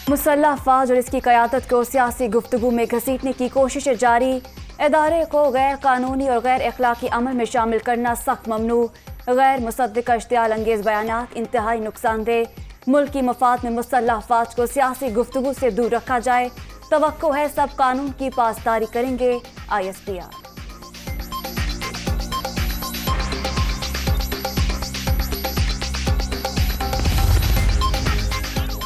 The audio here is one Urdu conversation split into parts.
مسلح افواج اور اس کی قیادت کو سیاسی گفتگو میں گھسیٹنے کی کوششیں جاری. ادارے کو غیر قانونی اور غیر اخلاقی عمل میں شامل کرنا سخت ممنوع. غیر مصدقہ اشتعال انگیز بیانات انتہائی نقصان دہ. ملک کی مفاد میں مسلح افواج کو سیاسی گفتگو سے دور رکھا جائے. توقع ہے سب قانون کی پاسداری کریں گے. ISPR.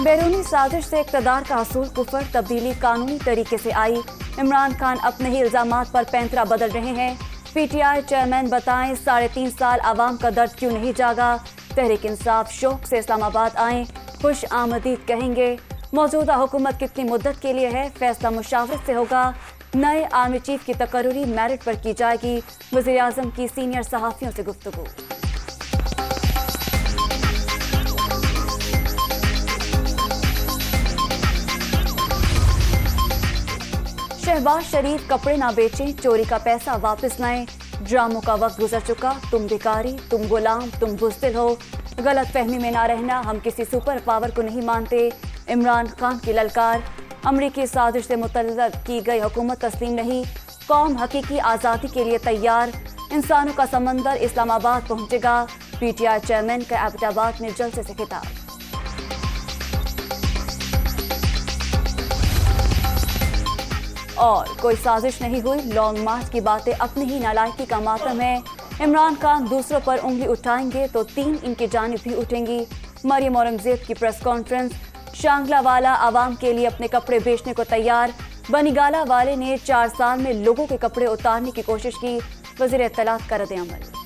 بیرونی سازش سے اقتدار کا حصول کفر تبدیلی قانونی طریقے سے آئی. عمران خان اپنے ہی الزامات پر پینترا بدل رہے ہیں. PTI چیئرمین بتائیں 3.5 سال عوام کا درد کیوں نہیں جاگا. تحریک انصاف شوق سے اسلام آباد آئیں, خوش آمدید کہیں گے. موجودہ حکومت کتنی مدت کے لیے ہے, فیصلہ مشاورت سے ہوگا. نئے آرمی چیف کی تقرری میرٹ پر کی جائے گی. وزیر اعظم کی سینئر صحافیوں سے گفتگو. شہباز شریف کپڑے نہ بیچیں, چوری کا پیسہ واپس لائیں. ڈراموں کا وقت گزر چکا, تم بھکاری, تم غلام, تم بزدل ہو. غلط فہمی میں نہ رہنا, ہم کسی سپر پاور کو نہیں مانتے. عمران خان کی للکار. امریکی سازش سے متعلق کی گئی حکومت تسلیم نہیں. قوم حقیقی آزادی کے لیے تیار. انسانوں کا سمندر اسلام آباد پہنچے گا. PTI چیئرمین کا ایبٹ آباد میں جلسے سے خطاب. اور کوئی سازش نہیں ہوئی, لانگ مارچ کی باتیں اپنی ہی نالائکی کا ماتم ہے. عمران خان دوسروں پر انگلی اٹھائیں گے تو 3 ان کی جانب بھی اٹھیں گی. مریم اورنگزیب کی پریس کانفرنس. شانگلہ والا عوام کے لیے اپنے کپڑے بیچنے کو تیار. بنیگالہ والے نے 4 سال میں لوگوں کے کپڑے اتارنے کی کوشش کی. وزیر اطلاعات کا رد عمل.